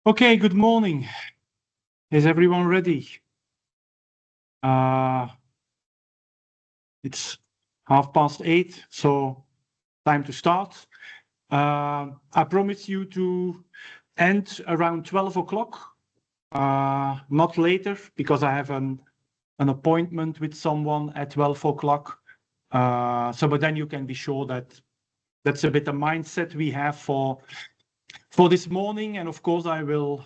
Okay, good morning. Is everyone ready? It's 8:30, so time to start. I promise you to end around 12 o'clock, not later, because I have an appointment with someone at 12 o'clock. But then you can be sure that that's a bit of mindset we have for this morning. And of course, I will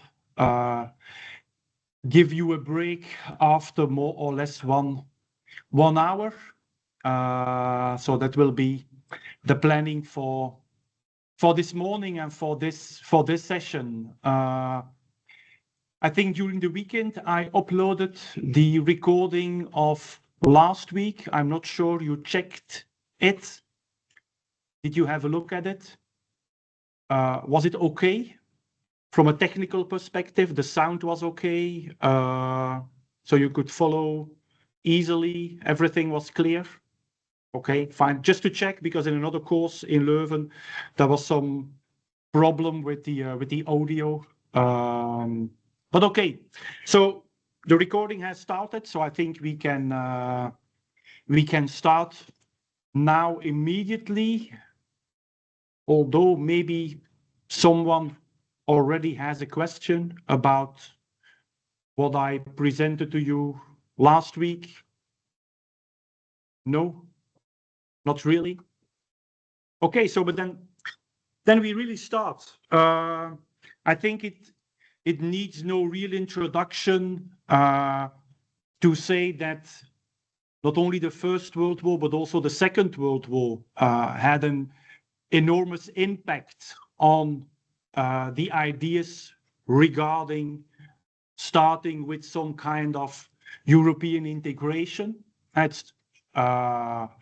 give you a break after more or less one hour. So that will be the planning for this morning and for this session. I think during the weekend I uploaded the recording of last week. I'm not sure you checked it. Did you have a look at it? Was it okay? From a technical perspective, the sound was okay, so you could follow easily. Everything was clear. Okay, fine. Just to check, because in another course in Leuven, there was some problem with the audio. But okay, so the recording has started, so I think we can start now immediately. Although maybe someone already has a question about what I presented to you last week. No, not really. Okay, so but then we really start. I think it needs no real introduction to say that not only the First World War, but also the Second World War had an enormous impact on the ideas regarding starting with some kind of European integration. It's,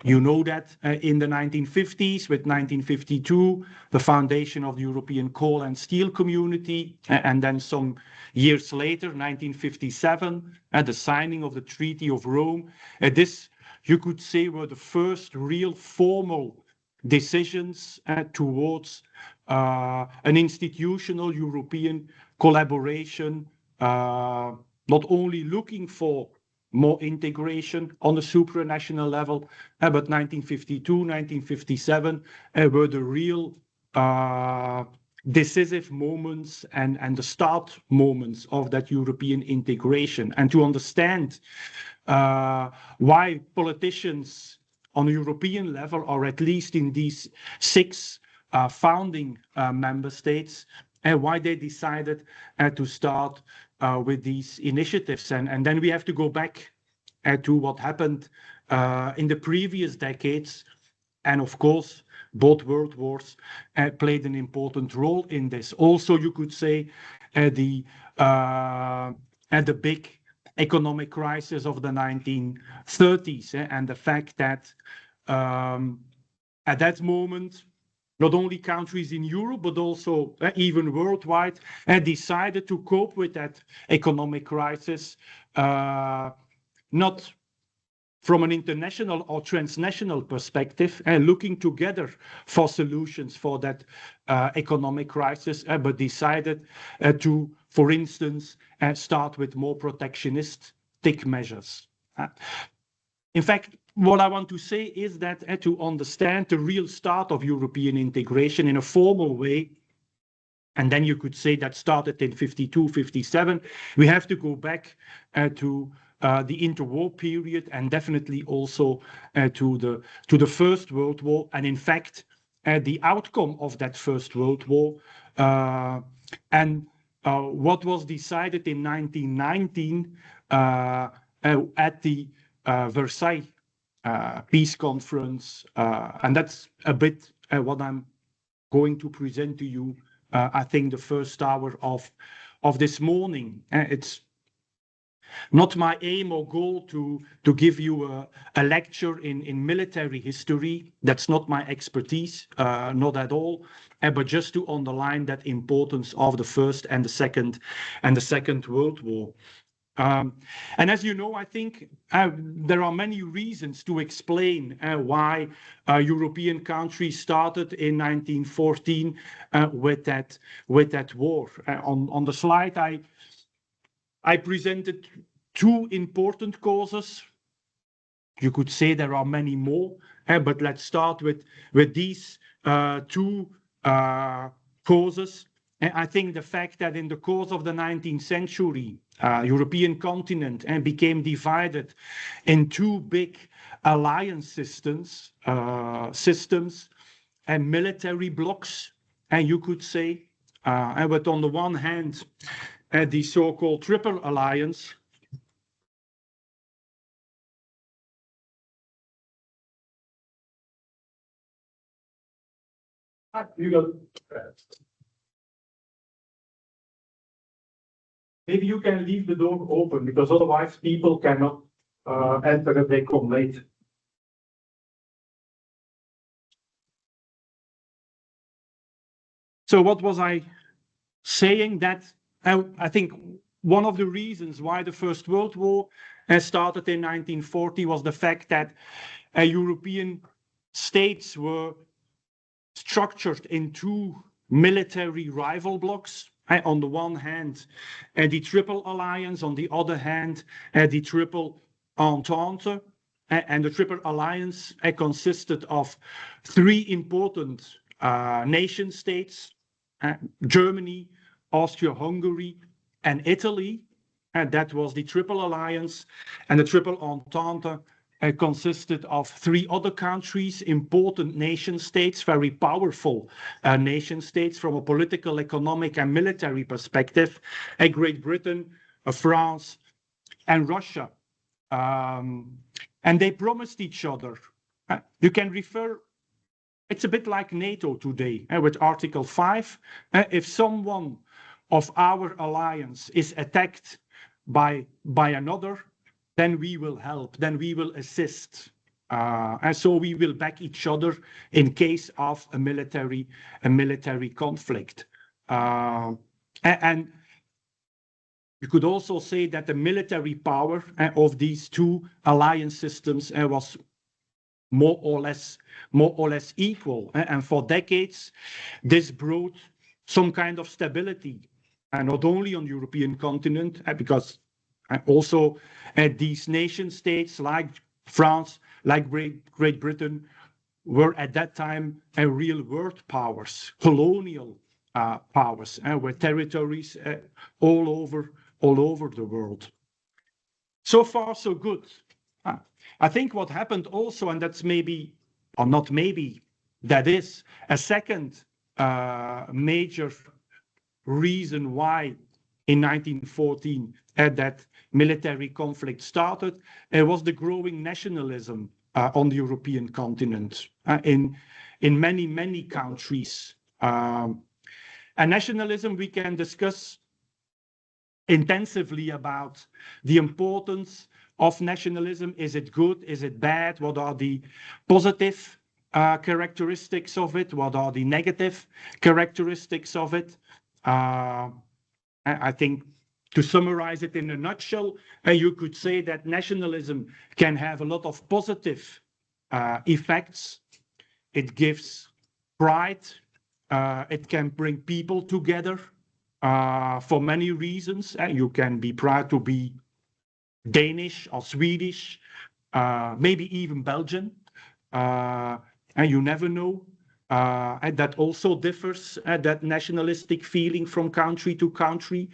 you know that in the 1950s, with 1952, the foundation of the European Coal and Steel Community, and then some years later, 1957, the signing of the Treaty of Rome. This, you could say, were the first real formal decisions towards an institutional European collaboration, not only looking for more integration on a supranational level, but 1952, 1957 were the real decisive moments and the start moments of that European integration. And to understand why politicians on a European level, or at least in these six founding member states, and why they decided to start with these initiatives. And then we have to go back to what happened in the previous decades. And of course, both world wars played an important role in this. Also, you could say the big economic crisis of the 1930s, and the fact that at that moment, not only countries in Europe, but also even worldwide, decided to cope with that economic crisis, not from an international or transnational perspective, looking together for solutions for that economic crisis, but decided to, for instance, start with more protectionistic measures. In fact, what I want to say is that to understand the real start of European integration in a formal way, and then you could say that started in 52, 57, we have to go back to the interwar period, and definitely also to the First World War. And in fact, the outcome of that First World War and what was decided in 1919 at the Versailles Peace Conference, and that's a bit what I'm going to present to you. I think the first hour of this morning. It's not my aim or goal to give you a lecture in military history. That's not my expertise, not at all. But just to underline that importance of the First and the Second World War. And as you know, I think there are many reasons to explain why European countries started in 1914 with that war. On the slide, I presented two important causes. You could say there are many more, but let's start with these two causes. I think the fact that in the course of the 19th century, European continent became divided in two big alliance systems and military blocks, and you could say, but on the one hand, the so-called Triple Alliance. Maybe you can leave the door open because otherwise people cannot enter if they come late. So what was I saying? That I think one of the reasons why the First World War started in 1940 was the fact that European states were structured in two military rival blocs. On the one hand, the Triple Alliance, on the other hand, the Triple Entente. And the Triple Alliance consisted of three important nation states, Germany, Austria-Hungary, and Italy. And that was the Triple Alliance. And the Triple Entente consisted of three other countries, important nation states, very powerful nation states from a political, economic, and military perspective, Great Britain, France, and Russia. And they promised each other. You can refer, it's a bit like NATO today with Article 5. If someone of our alliance is attacked by another, then we will help, then we will assist. And so we will back each other in case of a military conflict. And you could also say that the military power of these two alliance systems was more or less equal. And for decades, this brought some kind of stability, and not only on the European continent, because also these nation states like France, like Great Britain, were at that time real world powers, colonial powers, with territories all over the world. So far, so good. I think what happened also, and that's maybe, or not maybe, that is a second major reason why in 1914 that military conflict started, was the growing nationalism on the European continent in many countries. And nationalism, we can discuss intensively about the importance of nationalism. Is it good? Is it bad? What are the positive characteristics of it? What are the negative characteristics of it? I think to summarize it in a nutshell, you could say that nationalism can have a lot of positive effects. It gives pride. It can bring people together for many reasons. You can be proud to be Danish or Swedish, maybe even Belgian, and you never know. And that also differs, that nationalistic feeling from country to country.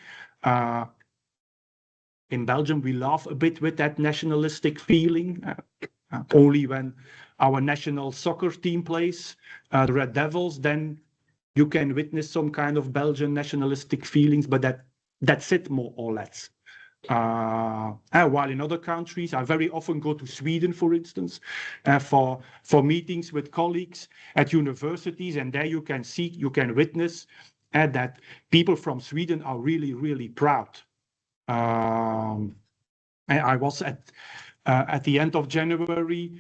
In Belgium, we laugh a bit with that nationalistic feeling. Only when our national soccer team plays, the Red Devils, then you can witness some kind of Belgian nationalistic feelings, but that's it more or less. While in other countries, I very often go to Sweden, for instance, for meetings with colleagues at universities, and there you can witness that people from Sweden are really proud. I was at the end of January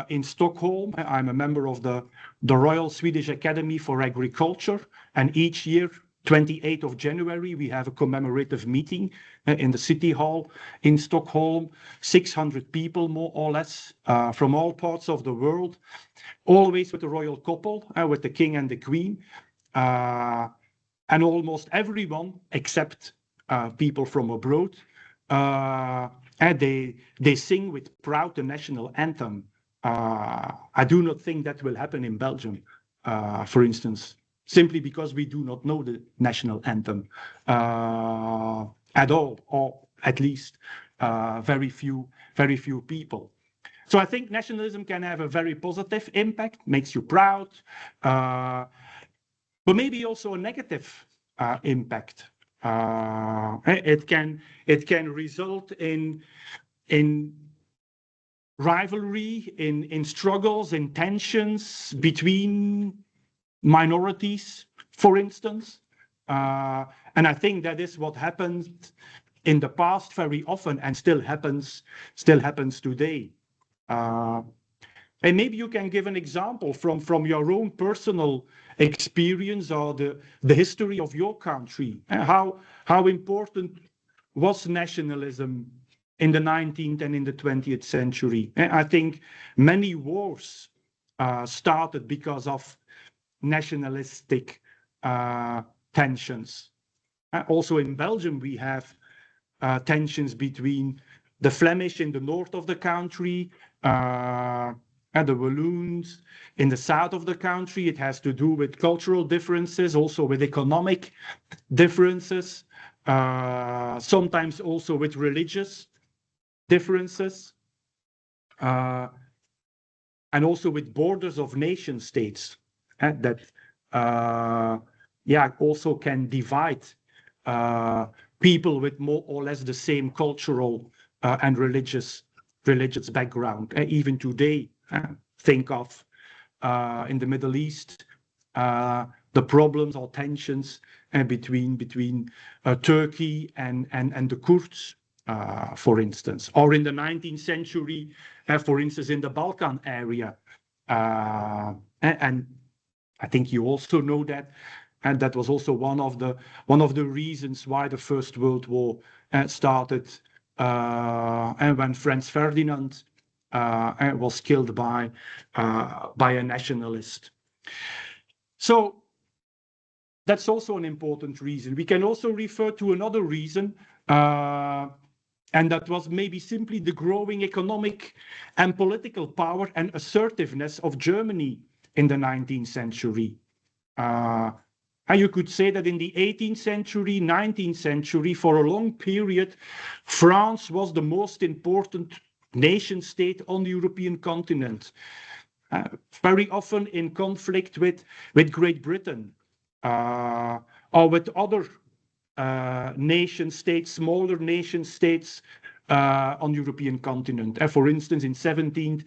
in Stockholm. I'm a member of the Royal Swedish Academy for Agriculture, and each year 28th of January, we have a commemorative meeting in the City Hall in Stockholm. 600 people, more or less, from all parts of the world, always with the royal couple, with the king and the queen, and almost everyone except people from abroad. And they sing with pride the national anthem. I do not think that will happen in Belgium, for instance, simply because we do not know the national anthem at all, or at least very few people. So I think nationalism can have a very positive impact, makes you proud, but maybe also a negative impact. It can result in rivalry, in struggles, in tensions between minorities, for instance. And I think that is what happened in the past very often and still happens today. And maybe you can give an example from your own personal experience or the history of your country. How important was nationalism in the 19th and in the 20th century? I think many wars started because of nationalistic tensions. Also in Belgium, we have tensions between the Flemish in the north of the country, and the Walloons in the south of the country. It has to do with cultural differences, also with economic differences, sometimes also with religious differences, and also with borders of nation states that also can divide people with more or less the same cultural and religious background. Even today, think of in the Middle East the problems or tensions between Turkey and the Kurds, for instance, or in the 19th century, for instance, in the Balkan area. And I think you also know that, and that was also one of the reasons why the First World War started, and when Franz Ferdinand was killed by a nationalist. So that's also an important reason. We can also refer to another reason, and that was maybe simply the growing economic and political power and assertiveness of Germany in the 19th century. And you could say that in the 18th century, 19th century, for a long period, France was the most important nation state on the European continent, very often in conflict with Great Britain or with other nation states, smaller nation states on the European continent. For instance, in 17th,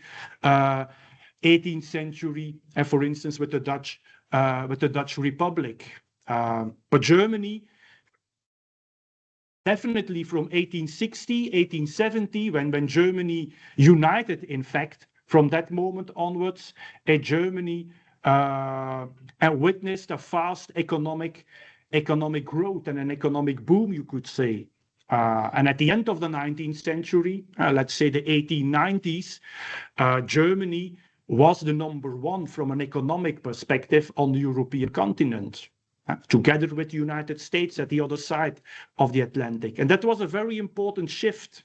18th century, for instance, with the Dutch Republic. But Germany, definitely from 1860, 1870, when Germany united, in fact, from that moment onwards, Germany witnessed a fast economic growth and an economic boom, you could say. And at the end of the 19th century, let's say the 1890s, Germany was the number one from an economic perspective on the European continent, together with the United States at the other side of the Atlantic. And that was a very important shift.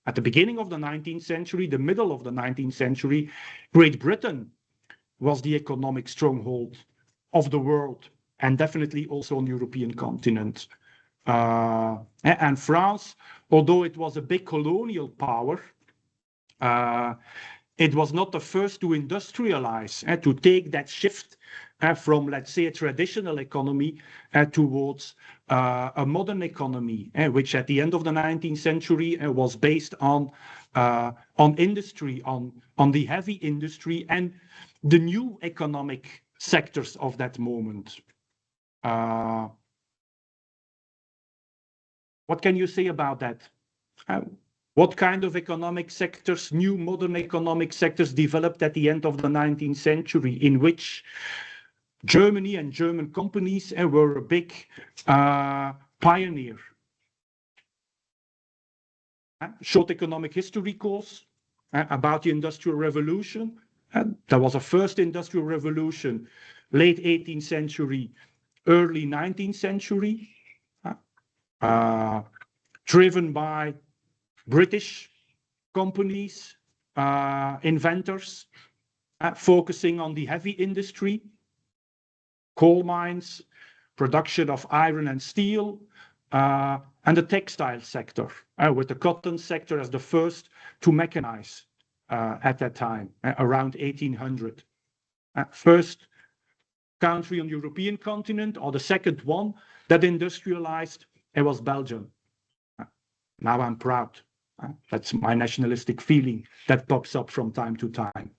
At the beginning of the 19th century, the middle of the 19th century, Great Britain was the economic stronghold of the world, and definitely also on the European continent. And France, although it was a big colonial power, it was not the first to industrialize, to take that shift from, let's say, a traditional economy towards a modern economy, which at the end of the 19th century was based on industry, on the heavy industry and the new economic sectors of that moment. What can you say about that? What kind of economic sectors, new modern economic sectors, developed at the end of the 19th century, in which Germany and German companies were a big pioneer. Short economic history course about the Industrial Revolution. There was a first Industrial Revolution, late 18th century, early 19th century, driven by British companies, inventors, focusing on the heavy industry, coal mines, production of iron and steel, and the textile sector, with the cotton sector as the first to mechanize at that time, around 1800. First country on the European continent, or the second one that industrialized, it was Belgium. Now I'm proud. That's my nationalistic feeling that pops up from time to time.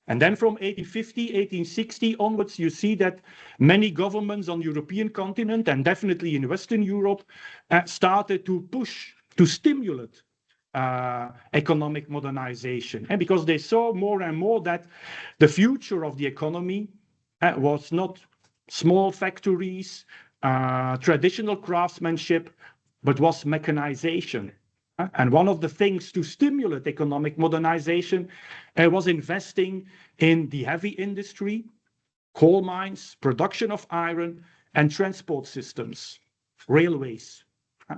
And then from 1850, 1860 onwards, you see that many governments on the European continent, and definitely in Western Europe, started to push, to stimulate economic modernization. And because they saw more and more that the future of the economy was not small factories, traditional craftsmanship, but was mechanization. And one of the things to stimulate economic modernization was investing in the heavy industry, coal mines, production of iron, and transport systems. Railways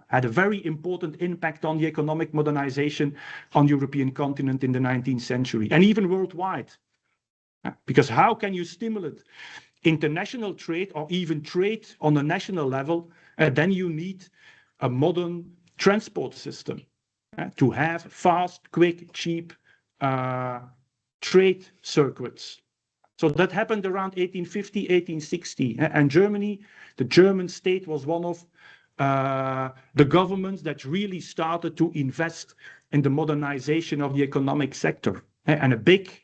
had a very important impact on the economic modernization on the European continent in the 19th century, and even worldwide. Because how can you stimulate international trade or even trade on a national level? Then you need a modern transport system to have fast, quick, cheap trade circuits. So that happened around 1850, 1860. And Germany, the German state, was one of the governments that really started to invest in the modernization of the economic sector. And a big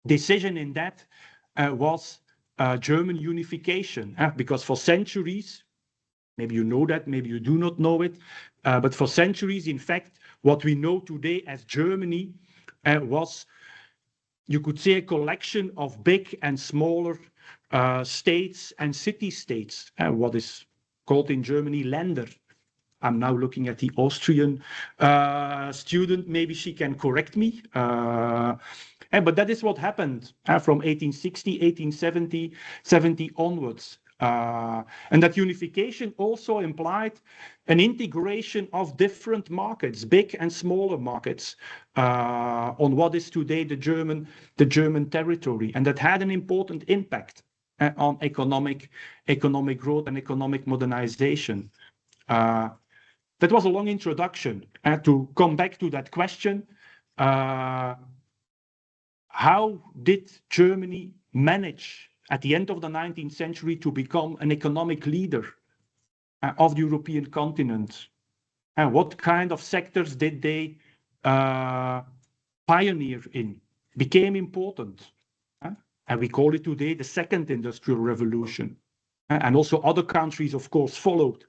decision in that was German unification, because for centuries, maybe you know that, maybe you do not know it, but for centuries, in fact, what we know today as Germany was, you could say, a collection of big and smaller states and city-states, what is called in Germany Länder. I'm now looking at the Austrian student, maybe she can correct me. But that is what happened from 1860, 1870, 70 onwards. And that unification also implied an integration of different markets, big and smaller markets, on what is today the German territory. And that had an important impact on economic growth and economic modernization. That was a long introduction. To come back to that question, how did Germany manage at the end of the 19th century to become an economic leader of the European continent? And what kind of sectors did they pioneer in, became important? And we call it today the Second Industrial Revolution. And also other countries, of course, followed.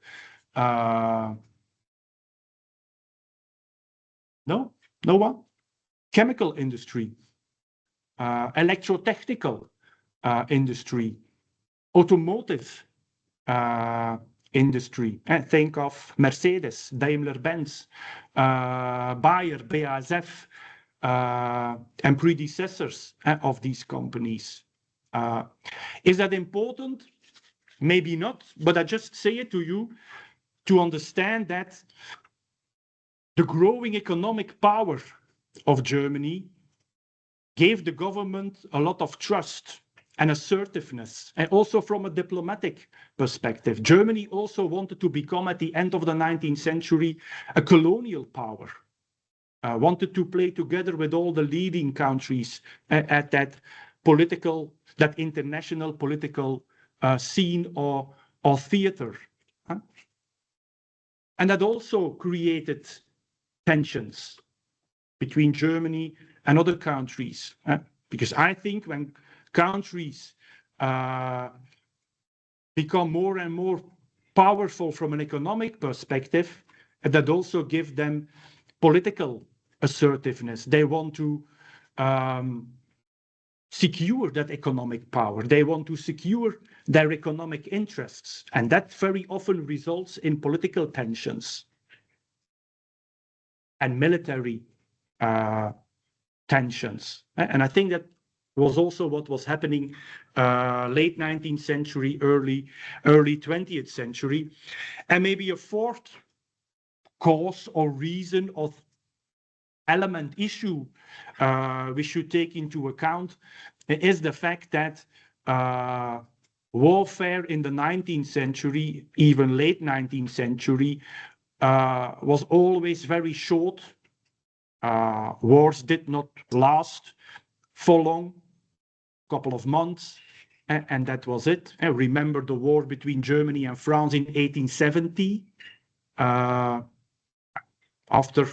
No one? Chemical industry, electrotechnical industry, automotive industry. Think of Mercedes, Daimler-Benz, Bayer, BASF, and predecessors of these companies. Is that important? Maybe not, but I just say it to you to understand that the growing economic power of Germany gave the government a lot of trust and assertiveness, and also from a diplomatic perspective. Germany also wanted to become, at the end of the 19th century, a colonial power, wanted to play together with all the leading countries at that international political scene or theater. And that also created tensions between Germany and other countries. Because I think when countries become more and more powerful from an economic perspective, that also gives them political assertiveness. They want to secure that economic power. They want to secure their economic interests. And that very often results in political tensions and military tensions. And I think that was also what was happening late 19th century, early 20th century. And maybe a fourth cause or reason of element issue we should take into account is the fact that warfare in the 19th century, even late 19th century, was always very short. Wars did not last for long, couple of months, and that was it. And remember the war between Germany and France in 1870. After,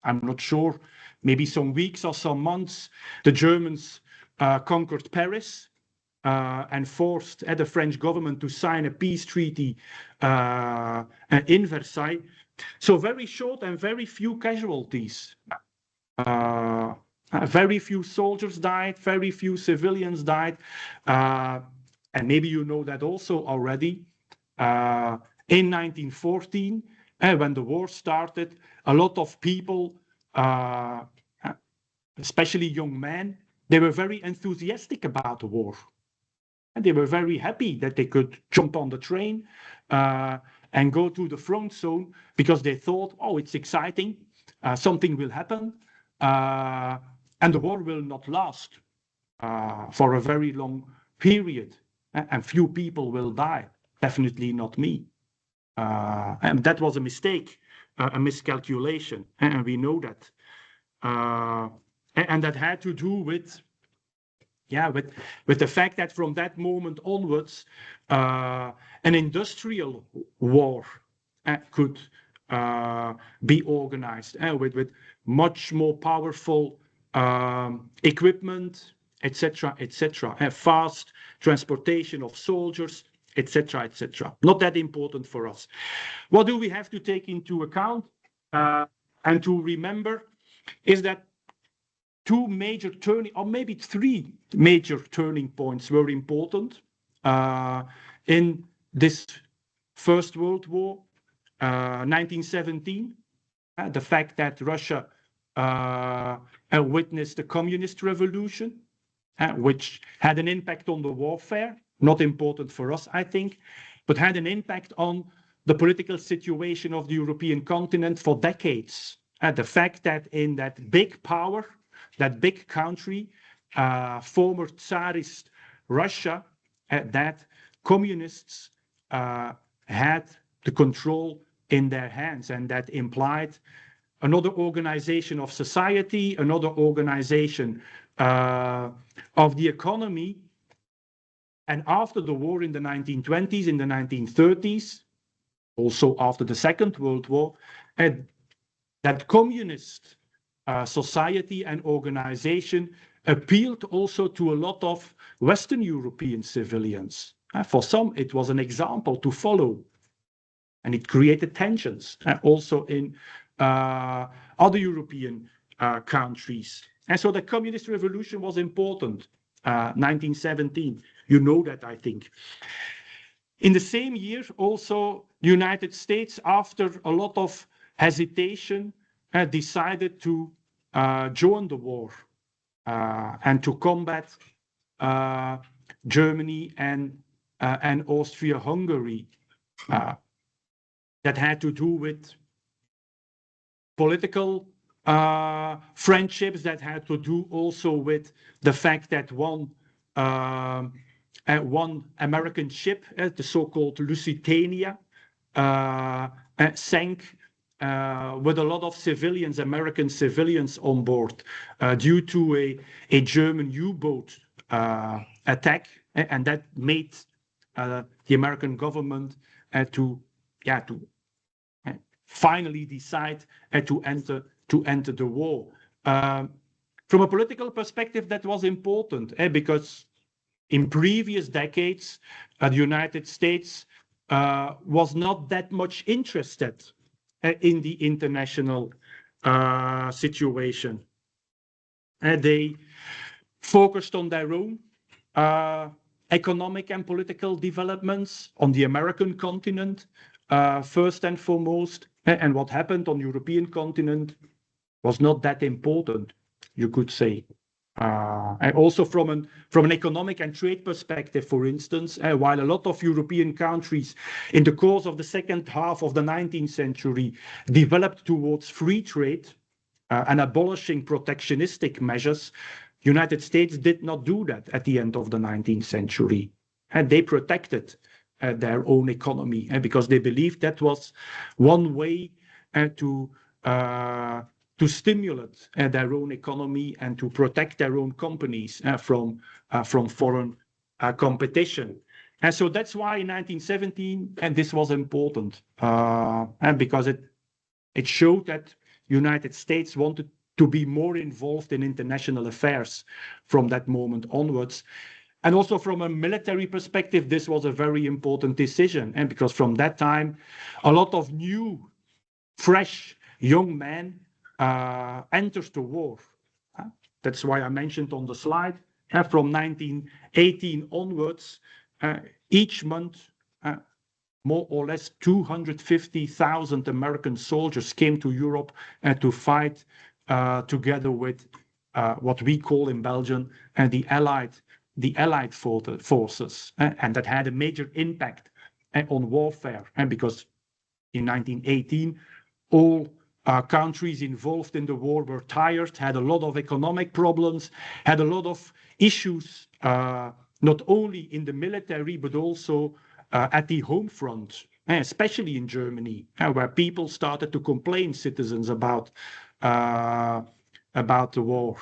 I'm not sure, maybe some weeks or some months, the Germans conquered Paris and forced the French government to sign a peace treaty in Versailles. So very short and very few casualties. Very few soldiers died, very few civilians died. And maybe you know that also already. In 1914, when the war started, a lot of people, especially young men, they were very enthusiastic about the war. And they were very happy that they could jump on the train and go to the front zone because they thought, oh, it's exciting, something will happen, and the war will not last for a very long period, and few people will die, definitely not me. And that was a mistake, a miscalculation, and we know that. And that had to do with the fact that from that moment onwards, an industrial war could be organized with much more powerful equipment, etc., etc., fast transportation of soldiers, etc., etc. Not that important for us. What do we have to take into account and to remember is that two major turning, or maybe three major turning points were important in this First World War. 1917, the fact that Russia witnessed the communist revolution, which had an impact on the warfare, not important for us, I think, but had an impact on the political situation of the European continent for decades. The fact that in that big power, that big country, former Tsarist Russia, that communists had the control in their hands, and that implied another organization of society, another organization of the economy. And after the war in the 1920s, in the 1930s, also after the Second World War, that communist society and organization appealed also to a lot of Western European civilians. For some, it was an example to follow. And it created tensions also in other European countries. And so the communist revolution was important, 1917. You know that, I think. In the same year, also, the United States, after a lot of hesitation, decided to join the war and to combat Germany and Austria-Hungary. That had to do with political friendships, that had to do also with the fact that one American ship, the so-called Lusitania, sank with a lot of civilians, American civilians on board, due to a German U-boat attack, and that made the American government to finally decide to enter the war. From a political perspective, that was important because in previous decades, the United States was not that much interested in the international situation. They focused on their own economic and political developments on the American continent, first and foremost. And what happened on the European continent was not that important, you could say. And also from an economic and trade perspective, for instance, while a lot of European countries in the course of the second half of the 19th century developed towards free trade and abolishing protectionistic measures, United States did not do that at the end of the 19th century. And they protected their own economy because they believed that was one way to stimulate their own economy and to protect their own companies from foreign competition. And so that's why in 1917, and this was important, and because it showed that United States wanted to be more involved in international affairs from that moment onwards. And also from a military perspective, this was a very important decision. And because from that time, a lot of new, fresh, young men enters the war. That's why I mentioned on the slide, from 1918 onwards, each month, more or less 250,000 American soldiers came to Europe to fight together with what we call in Belgium the Allied forces. And that had a major impact on warfare. And because in 1918, all countries involved in the war were tired, had a lot of economic problems, had a lot of issues, not only in the military, but also at the home front, especially in Germany, where people started to complain, citizens, about the war.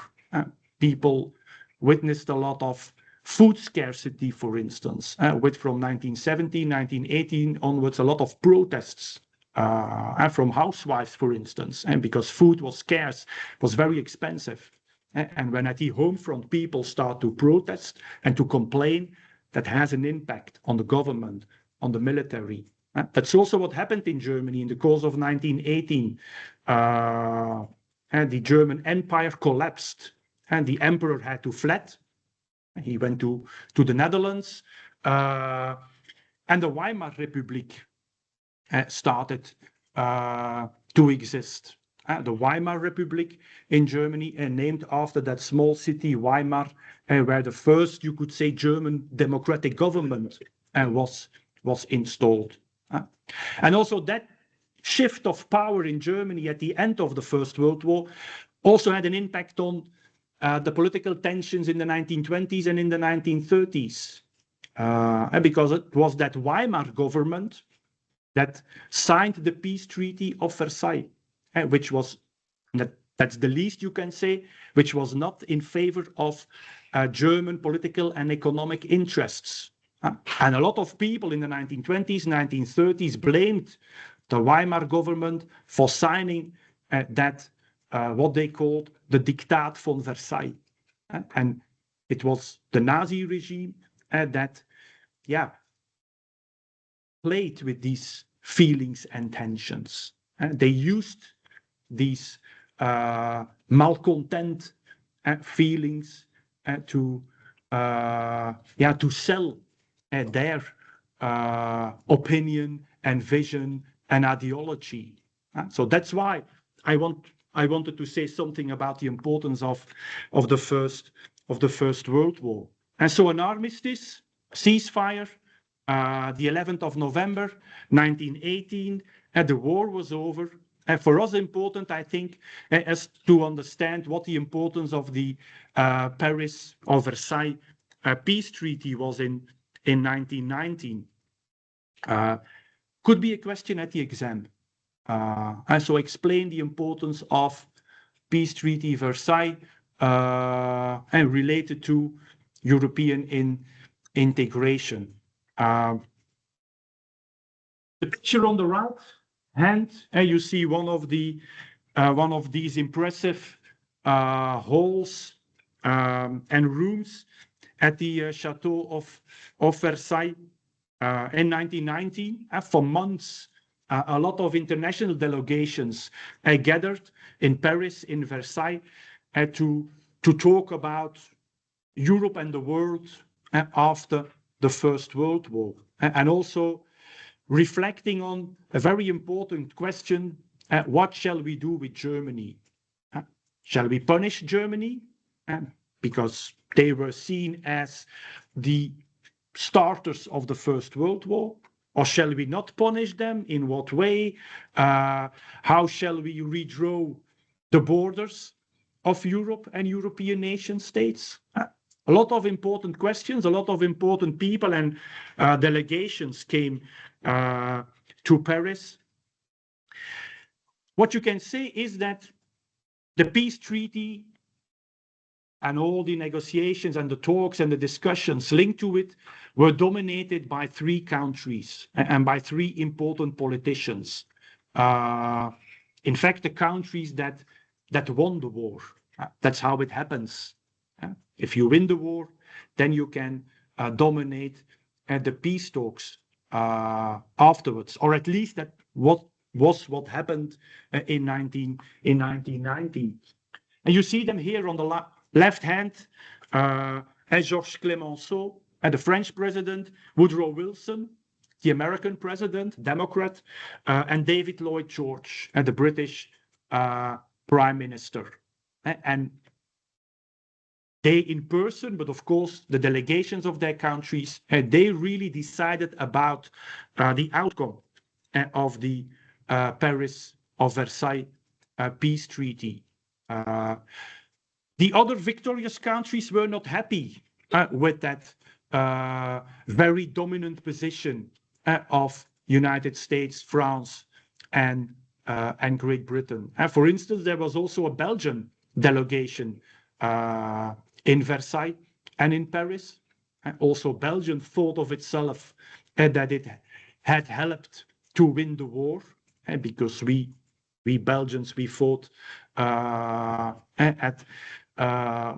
People witnessed a lot of food scarcity, for instance, with from 1917, 1918 onwards, a lot of protests from housewives, for instance, and because food was scarce, was very expensive. And when at the home front people start to protest and to complain, that has an impact on the government, on the military. That's also what happened in Germany in the course of 1918. And the German Empire collapsed, and the emperor had to fled. He went to the Netherlands, and the Weimar Republic started to exist. The Weimar Republic in Germany, named after that small city Weimar, where the first, you could say, German democratic government was installed. And also that shift of power in Germany at the end of the First World War also had an impact on the political tensions in the 1920s and in the 1930s. Because it was that Weimar government that signed the peace treaty of Versailles, which was, that's the least you can say, which was not in favor of German political and economic interests. And a lot of people in the 1920s, 1930s blamed the Weimar government for signing that, what they called the Diktat von Versailles. And it was the Nazi regime that, played with these feelings and tensions. They used these malcontent feelings to sell their opinion and vision and ideology. So that's why I wanted to say something about the importance of the First World War. And so an armistice, ceasefire, the 11th of November, 1918, the war was over. And for us important, I think, is to understand what the importance of the Paris or Versailles peace treaty was in 1919. Could be a question at the exam. And so explain the importance of peace treaty Versailles and related to European integration. The picture on the right hand, you see one of these impressive halls and rooms at the Chateau of Versailles in 1919. For months, a lot of international delegations gathered in Paris, in Versailles, to talk about Europe and the world after the First World War, and also reflecting on a very important question: what shall we do with Germany? Shall we punish Germany because they were seen as the starters of the First World War? Or shall we not punish them? In what way? How shall we redraw the borders of Europe and European nation states? A lot of important questions, a lot of important people and delegations came to Paris. What you can say is that the peace treaty and all the negotiations and the talks and the discussions linked to it were dominated by three countries and by three important politicians. In fact, the countries that won the war. That's how it happens. If you win the war, then you can dominate the peace talks afterwards, or at least that what happened in 1990. And you see them here on the left hand, Georges Clemenceau, the French president, Woodrow Wilson, the American president, Democrat, and David Lloyd George, the British prime minister. And they in person, but of course the delegations of their countries, they really decided about the outcome of the Paris or Versailles peace treaty. The other victorious countries were not happy with that very dominant position of United States, France, and Great Britain. For instance, there was also a Belgian delegation in Versailles and in Paris. Also, Belgium thought of itself that it had helped to win the war, because we Belgians, we fought at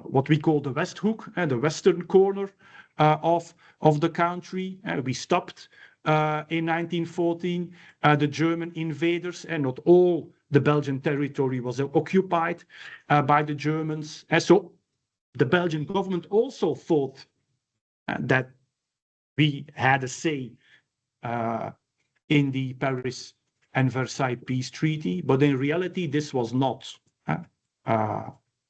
what we call the West Hook, the western corner of the country. We stopped in 1914 the German invaders, and not all the Belgian territory was occupied by the Germans. So the Belgian government also thought that we had a say in the Paris and Versailles peace treaty, but in reality this was not.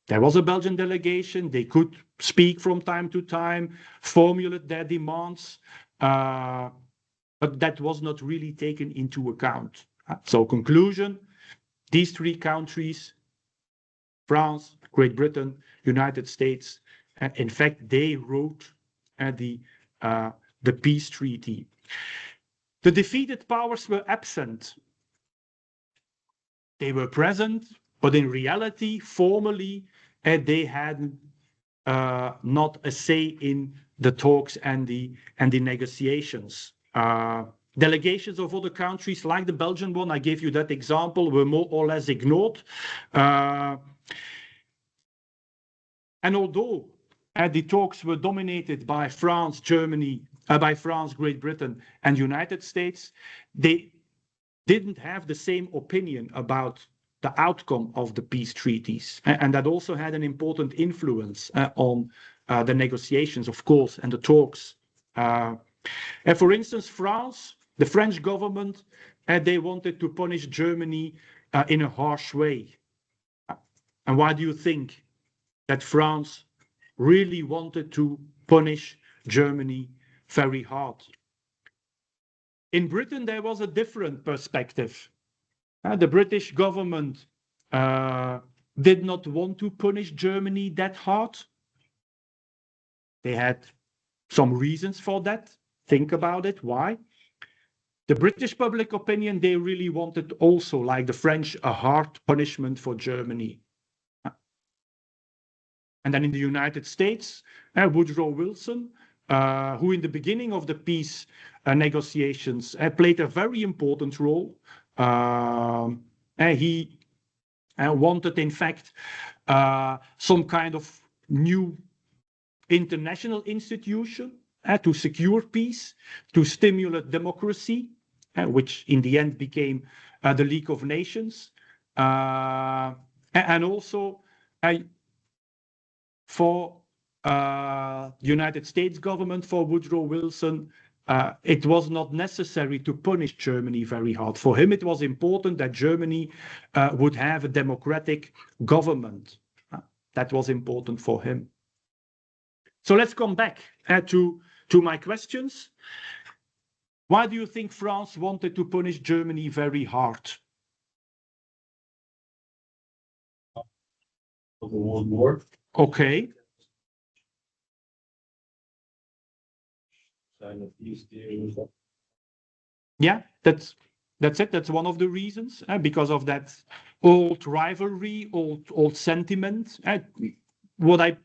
There was a Belgian delegation. They could speak from time to time, formulate their demands, but that was not really taken into account. So conclusion, these three countries, France, Great Britain, United States, in fact, they wrote the peace treaty. The defeated powers were absent. They were present, but in reality, formally, they had not a say in the talks and the negotiations. Delegations of other countries, like the Belgian one, I gave you that example, were more or less ignored. And although the talks were dominated by France, Great Britain, and United States, they didn't have the same opinion about the outcome of the peace treaties. And that also had an important influence on the negotiations, of course, and the talks. And for instance, France, the French government, they wanted to punish Germany in a harsh way. And why do you think that France really wanted to punish Germany very hard? In Britain, there was a different perspective. The British government did not want to punish Germany that hard. They had some reasons for that. Think about it. Why? The British public opinion, they really wanted also, like the French, a hard punishment for Germany. And then in the United States, Woodrow Wilson, who in the beginning of the peace negotiations played a very important role. He wanted, in fact, some kind of new international institution to secure peace, to stimulate democracy, which in the end became the League of Nations, and also for United States government, for Woodrow Wilson, it was not necessary to punish Germany very hard. For him, it was important that Germany would have a democratic government. That was important for him. So let's come back to my questions. Why do you think France wanted to punish Germany very hard? The World War. Okay. Yeah, that's it. That's one of the reasons, because of that old rivalry, old sentiment. What I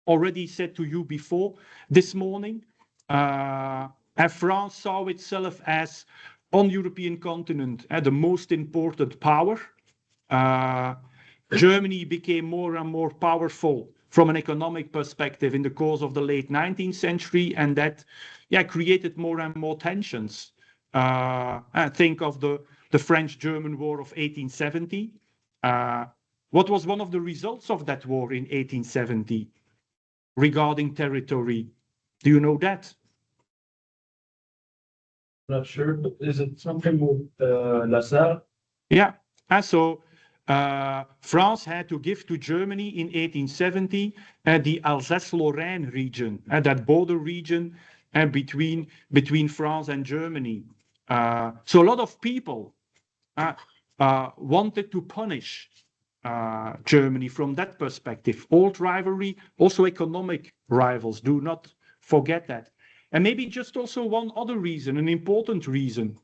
already said to you before this morning, France saw itself as on the European continent the most important power. Germany became more and more powerful from an economic perspective in the course of the late 19th century, and that created more and more tensions. I think of the French-German War of 1870. What was one of the results of that war in 1870 regarding territory? Do you know that? Not sure, but is it something with La Salle? Yeah, so France had to give to Germany in 1870 the Alsace-Lorraine region, that border region between France and Germany. So a lot of people wanted to punish Germany from that perspective. Old rivalry, also economic rivals. Do not forget that. And maybe just also one other reason, an important reason.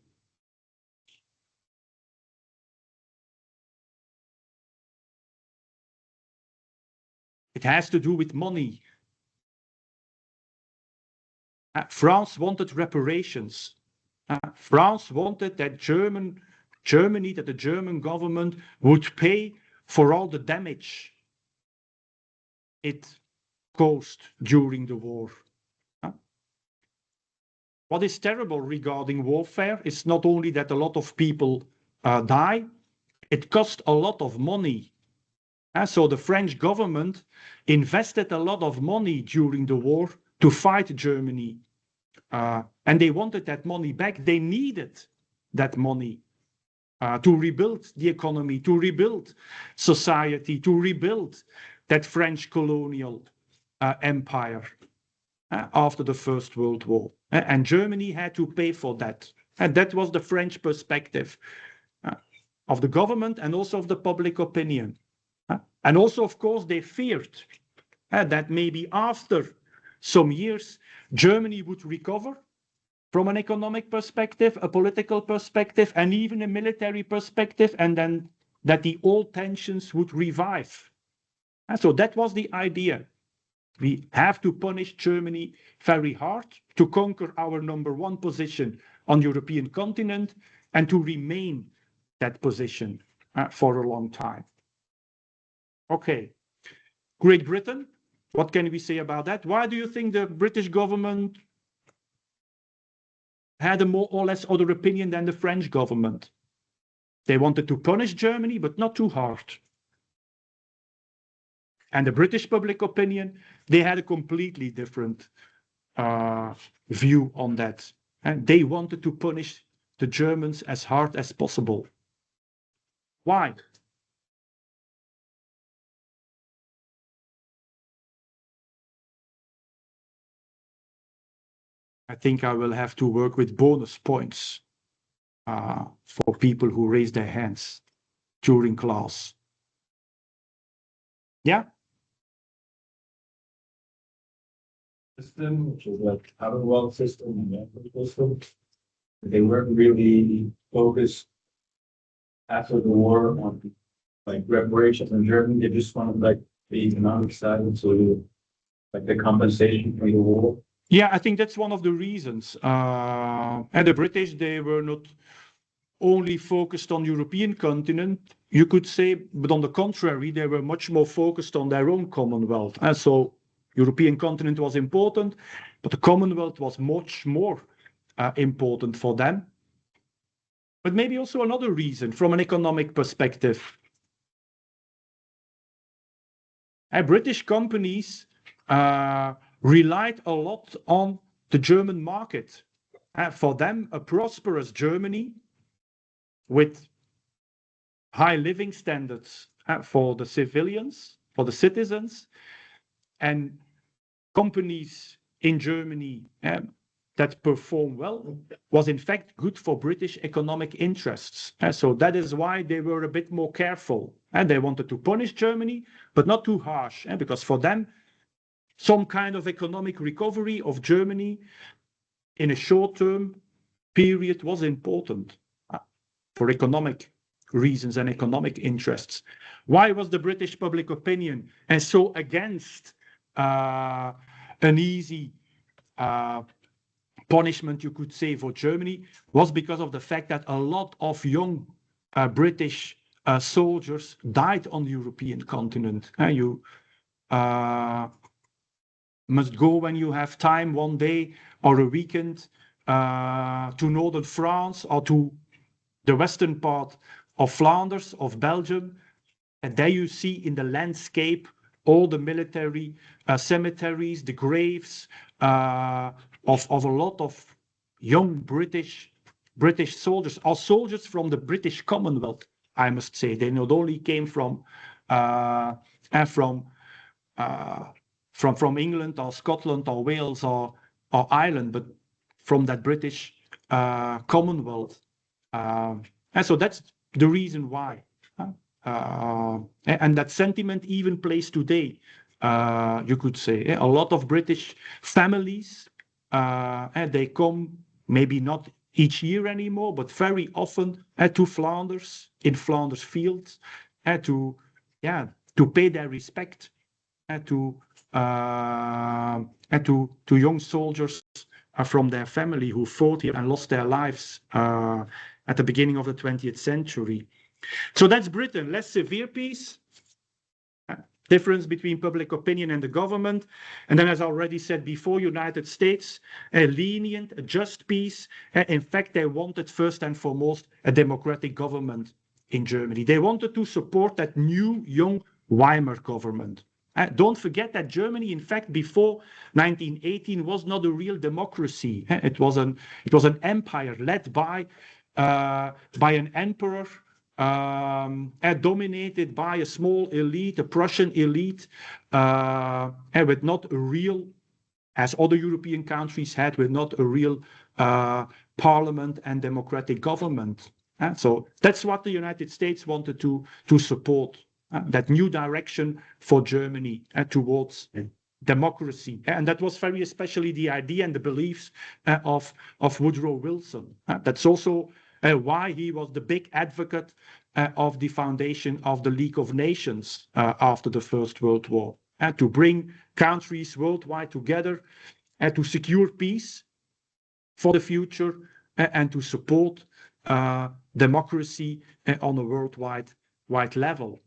It has to do with money. France wanted reparations. France wanted that Germany, that the German government would pay for all the damage it caused during the war. What is terrible regarding warfare is not only that a lot of people die, it cost a lot of money. So the French government invested a lot of money during the war to fight Germany. And they wanted that money back. They needed that money to rebuild the economy, to rebuild society, to rebuild that French colonial empire after the First World War. And Germany had to pay for that. And that was the French perspective of the government and also of the public opinion. And also, of course, they feared that maybe after some years, Germany would recover from an economic perspective, a political perspective, and even a military perspective, and then that the old tensions would revive. And so that was the idea. We have to punish Germany very hard to conquer our #1 position on the European continent and to remain that position for a long time. Okay, Great Britain, what can we say about that? Why do you think the British government had a more or less other opinion than the French government? They wanted to punish Germany, but not too hard. And the British public opinion, they had a completely different view on that. And they wanted to punish the Germans as hard as possible. Why? I think I will have to work with bonus points for people who raise their hands during class. Yeah? System, which is like Commonwealth system and American system. They weren't really focused after the war on like reparations in Germany. They just wanted like the economic side, so like the compensation for the war. Yeah, I think that's one of the reasons. And the British, they were not only focused on the European continent, you could say, but on the contrary, they were much more focused on their own Commonwealth. And so European continent was important, but the Commonwealth was much more important for them. But maybe also another reason from an economic perspective. British companies relied a lot on the German market. For them, a prosperous Germany with high living standards for the civilians, for the citizens, and companies in Germany that perform well was in fact good for British economic interests. So that is why they were a bit more careful. And they wanted to punish Germany, but not too harsh, because for them, some kind of economic recovery of Germany in a short-term period was important for economic reasons and economic interests. Why was the British public opinion so against an easy punishment, you could say, for Germany? Was because of the fact that a lot of young British soldiers died on the European continent. You must go when you have time, one day or a weekend, to northern France or to the western part of Flanders, of Belgium, and there you see in the landscape all the military cemeteries, the graves of a lot of young British soldiers, or soldiers from the British Commonwealth, I must say. They not only came from England or Scotland or Wales or Ireland, but from that British Commonwealth. And so that's the reason why. And that sentiment even plays today, you could say. A lot of British families, and they come maybe not each year anymore, but very often to Flanders, in Flanders fields, to pay their respect to young soldiers from their family who fought here and lost their lives at the beginning of the 20th century. So that's Britain, less severe peace, difference between public opinion and the government. And then, as I already said before, United States, a lenient, a just peace. In fact, they wanted first and foremost a democratic government in Germany. They wanted to support that new, young Weimar government. Don't forget that Germany, in fact, before 1918 was not a real democracy. It was an empire led by an emperor, dominated by a small elite, a Prussian elite, with not a real, as other European countries had, with not a real parliament and democratic government. So that's what the United States wanted to support, that new direction for Germany towards democracy. And that was very especially the idea and the beliefs of Woodrow Wilson. That's also why he was the big advocate of the foundation of the League of Nations after the First World War, to bring countries worldwide together to secure peace for the future and to support democracy on a worldwide level.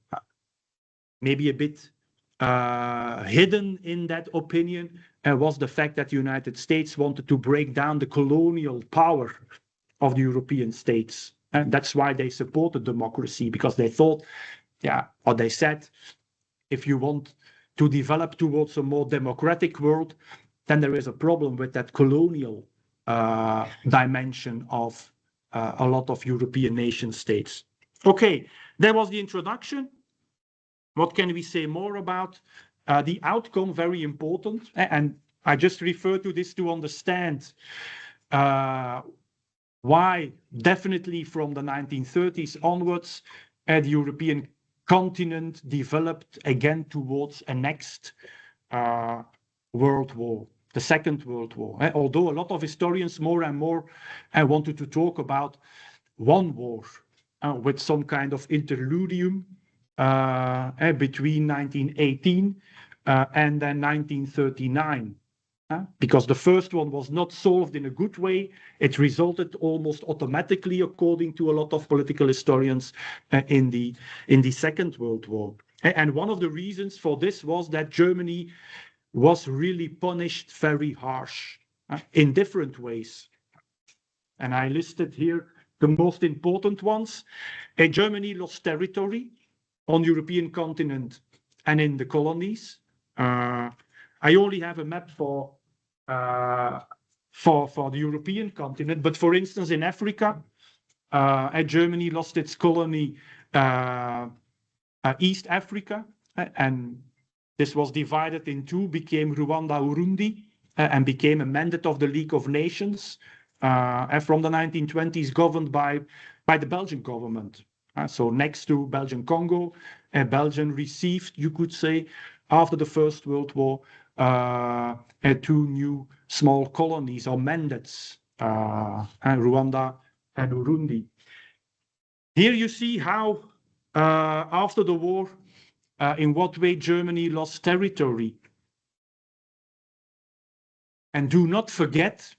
Maybe a bit hidden in that opinion was the fact that the United States wanted to break down the colonial power of the European states. And that's why they supported democracy, because they thought, or they said, if you want to develop towards a more democratic world, then there is a problem with that colonial dimension of a lot of European nation states. Okay, that was the introduction. What can we say more about the outcome? Very important. And I just refer to this to understand why definitely from the 1930s onwards, the European continent developed again towards a next World War, the Second World War. Although a lot of historians more and more wanted to talk about one war with some kind of interludium between 1918 and then 1939. Because the first one was not solved in a good way. It resulted almost automatically, according to a lot of political historians, in the Second World War. And one of the reasons for this was that Germany was really punished very harsh in different ways. And I listed here the most important ones. Germany lost territory on the European continent and in the colonies. I only have a map for the European continent, but for instance, in Africa, Germany lost its colony East Africa, and this was divided in two, became Rwanda, Urundi, and became a mandate of the League of Nations, and from the 1920s governed by the Belgian government. So next to Belgian Congo, Belgium received, you could say, after the First World War, two new small colonies or mandates, Rwanda and Urundi. Here you see how, after the war, in what way Germany lost territory. And do not forget,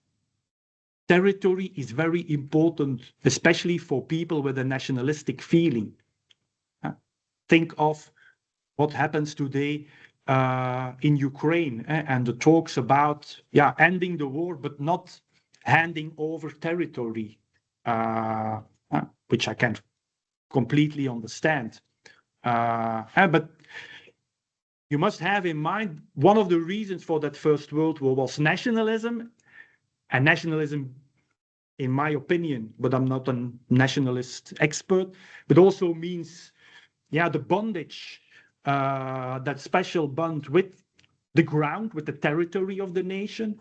territory is very important, especially for people with a nationalistic feeling. Think of what happens today in Ukraine, and the talks about ending the war, but not handing over territory, which I can completely understand. But you must have in mind, one of the reasons for that First World War was nationalism. And nationalism, in my opinion, but I'm not a nationalist expert, but also means, the bondage, that special bond with the ground, with the territory of the nation.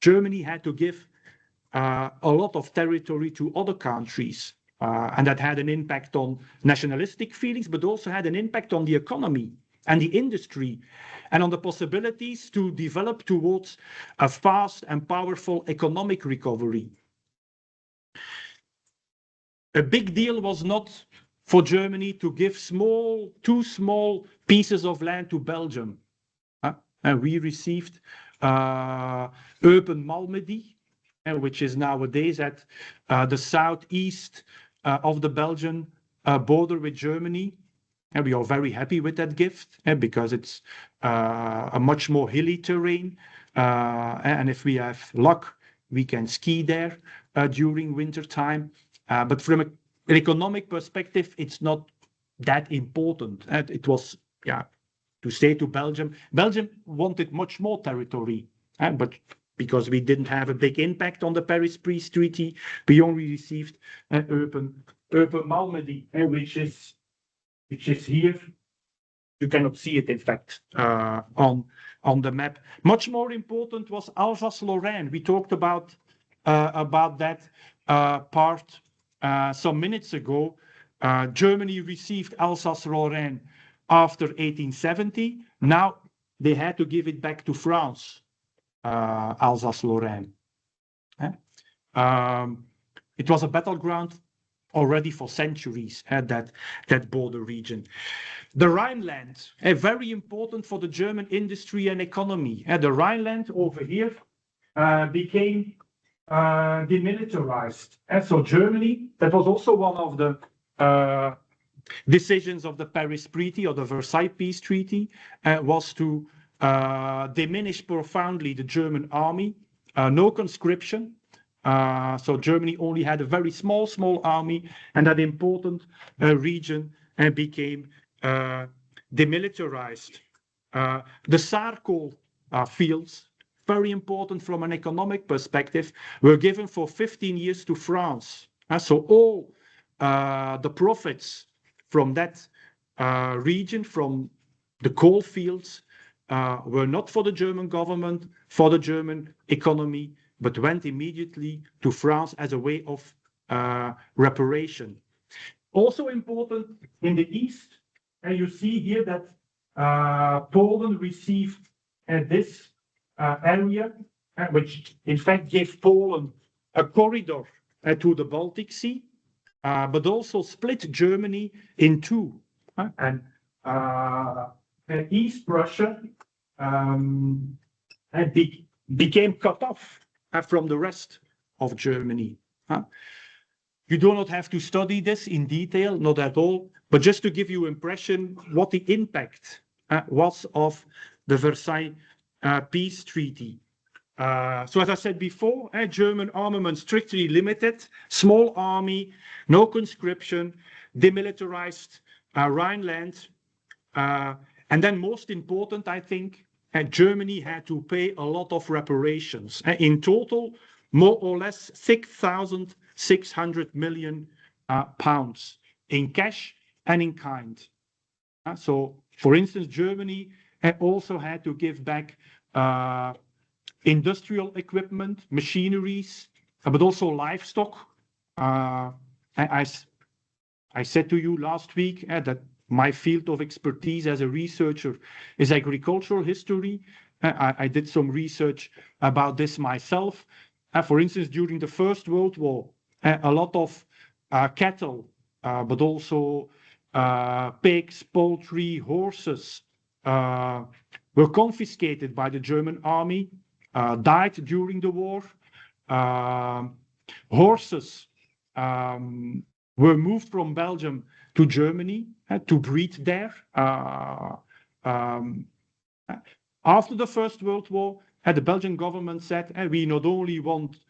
Germany had to give a lot of territory to other countries. And that had an impact on nationalistic feelings, but also had an impact on the economy and the industry, and on the possibilities to develop towards a fast and powerful economic recovery. A big deal was not for Germany to give two small pieces of land to Belgium. And we received Eupen-Malmedy, which is nowadays at the southeast of the Belgian border with Germany. And we are very happy with that gift, because it's a much more hilly terrain. And if we have luck, we can ski there during winter time. But from an economic perspective, it's not that important. It was, to say to Belgium. Belgium wanted much more territory, but because we didn't have a big impact on the Paris Peace Treaty, we only received Eupen-Malmedy, which is here. You cannot see it, in fact, on the map. Much more important was Alsace-Lorraine. We talked about that part some minutes ago. Germany received Alsace-Lorraine after 1870. Now they had to give it back to France, Alsace-Lorraine. It was a battleground already for centuries, that border region. The Rhineland, very important for the German industry and economy. The Rhineland over here became demilitarized. And so Germany, that was also one of the decisions of the Paris Treaty or the Versailles Peace Treaty, was to diminish profoundly the German army, no conscription. So Germany only had a very small army, and that important region became demilitarized. The Saarkool fields, very important from an economic perspective, were given for 15 years to France. So all the profits from that region, from the coal fields, were not for the German government, for the German economy, but went immediately to France as a way of reparation. Also important in the east, and you see here that Poland received this area, which in fact gave Poland a corridor to the Baltic Sea, but also split Germany in two. And East Prussia became cut off from the rest of Germany. You do not have to study this in detail, not at all, but just to give you impression what the impact was of the Versailles Peace Treaty. So as I said before, German armament strictly limited, small army, no conscription, demilitarized Rhineland, and then most important, I think, Germany had to pay a lot of reparations. In total, more or less 6,600 million pounds in cash and in kind. So, for instance, Germany also had to give back industrial equipment, machineries, but also livestock. I said to you last week that my field of expertise as a researcher is agricultural history. I did some research about this myself. For instance, during the First World War, a lot of cattle, but also pigs, poultry, horses were confiscated by the German army, died during the war. Horses were moved from Belgium to Germany to breed there. After the First World War, the Belgian government said, we not only want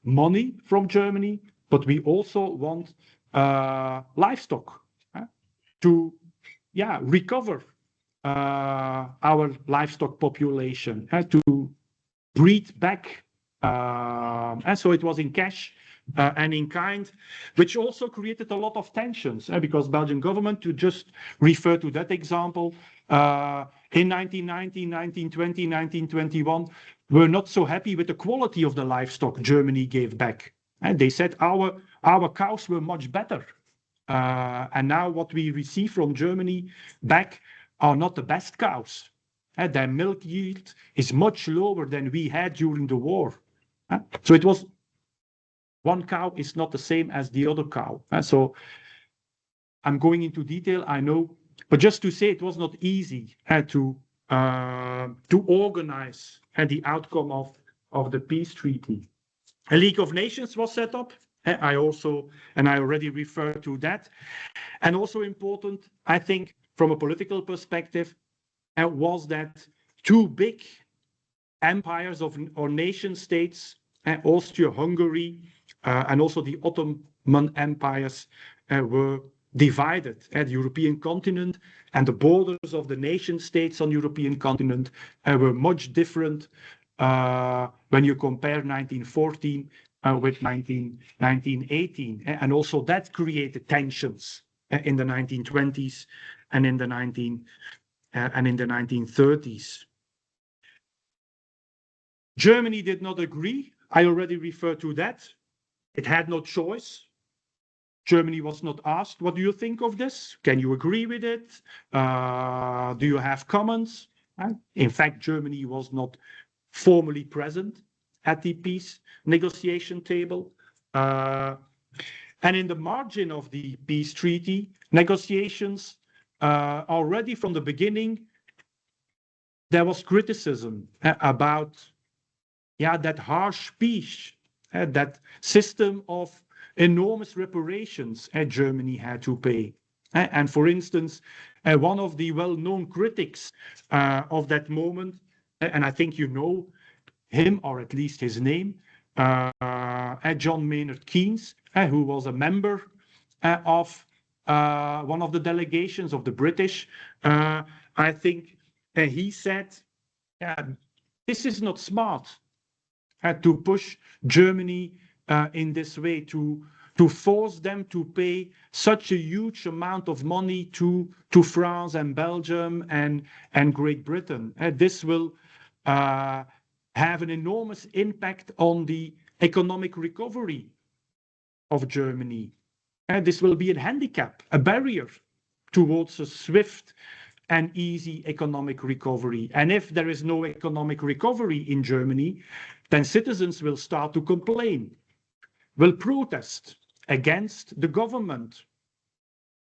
money from Germany, but we also want livestock to recover our livestock population, to breed back. And so it was in cash and in kind, which also created a lot of tensions because Belgian government, to just refer to that example, in 1919, 1920, 1921, were not so happy with the quality of the livestock Germany gave back. And they said our cows were much better. And now what we receive from Germany back are not the best cows. Their milk yield is much lower than we had during the war. So it was one cow is not the same as the other cow. So I'm going into detail, I know, but just to say it was not easy to organize the outcome of the peace treaty. A League of Nations was set up. I already referred to that. And also important, I think, from a political perspective, was that two big empires or nation states, Austria-Hungary and also the Ottoman empires, were divided. The European continent and the borders of the nation states on the European continent were much different when you compare 1914 with 1918. And also that created tensions in the 1920s and in the 1930s. Germany did not agree. I already referred to that. It had no choice. Germany was not asked, what do you think of this? Can you agree with it? Do you have comments? In fact, Germany was not formally present at the peace negotiation table. And in the margin of the peace treaty negotiations, already from the beginning, there was criticism about that harsh peace, that system of enormous reparations Germany had to pay. And for instance, one of the well-known critics of that moment, and I think you know him, or at least his name, John Maynard Keynes, who was a member of one of the delegations of the British. I think he said, this is not smart to push Germany in this way, to force them to pay such a huge amount of money to France and Belgium and Great Britain. This will have an enormous impact on the economic recovery of Germany. This will be a handicap, a barrier towards a swift and easy economic recovery. And if there is no economic recovery in Germany, then citizens will start to complain, will protest against the government,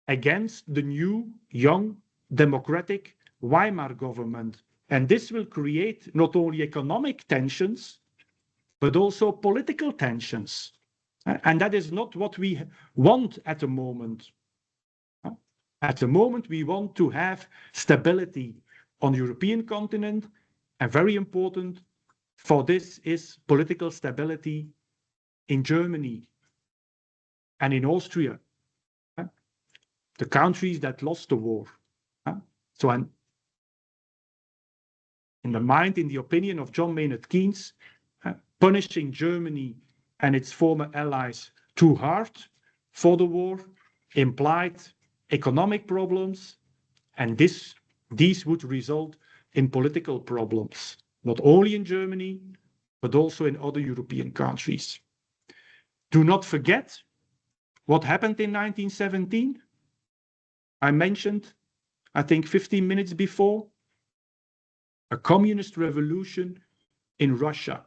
against the new, young, democratic Weimar government. And this will create not only economic tensions, but also political tensions. And that is not what we want at the moment. At the moment, we want to have stability on the European continent, and very important for this is political stability in Germany and in Austria, the countries that lost the war. So in the mind, in the opinion of John Maynard Keynes, punishing Germany and its former allies too hard for the war implied economic problems, and these would result in political problems, not only in Germany, but also in other European countries. Do not forget what happened in 1917. I mentioned, I think 15 minutes before, a communist revolution in Russia.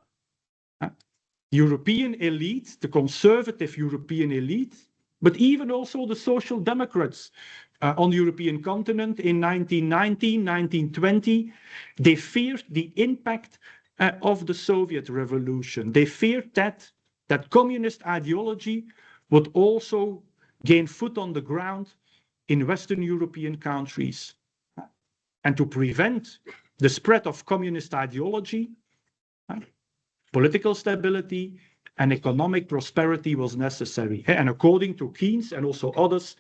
European elite, the conservative European elite, but even also the social democrats on the European continent in 1919, 1920, they feared the impact of the Soviet revolution. They feared that communist ideology would also gain foot on the ground in Western European countries. And to prevent the spread of communist ideology, political stability and economic prosperity was necessary. And according to Keynes and also others,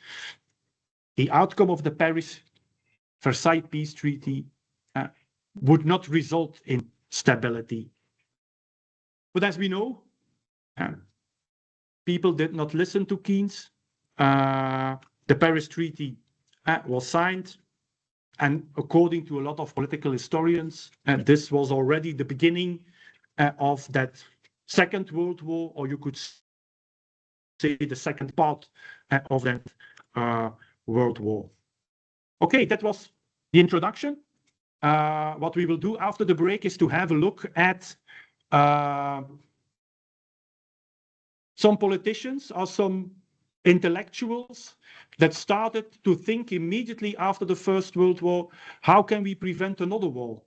the outcome of the Paris-Versailles Peace Treaty would not result in stability. But as we know, people did not listen to Keynes. The Paris Treaty was signed, and according to a lot of political historians, this was already the beginning of that Second World War, or you could say the second part of that World War. Okay, that was the introduction. What we will do after the break is to have a look at some politicians or some intellectuals that started to think immediately after the First World War, how can we prevent another war?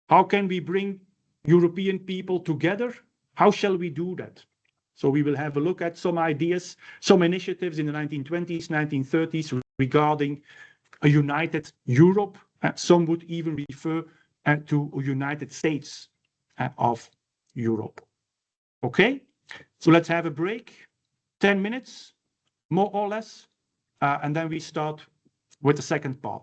How can we bring European people together? How shall we do that? So we will have a look at some ideas, some initiatives in the 1920s, 1930s regarding a united Europe. Some would even refer to a United States of Europe. Okay, so let's have a break, 10 minutes, more or less, and then we start with the second part.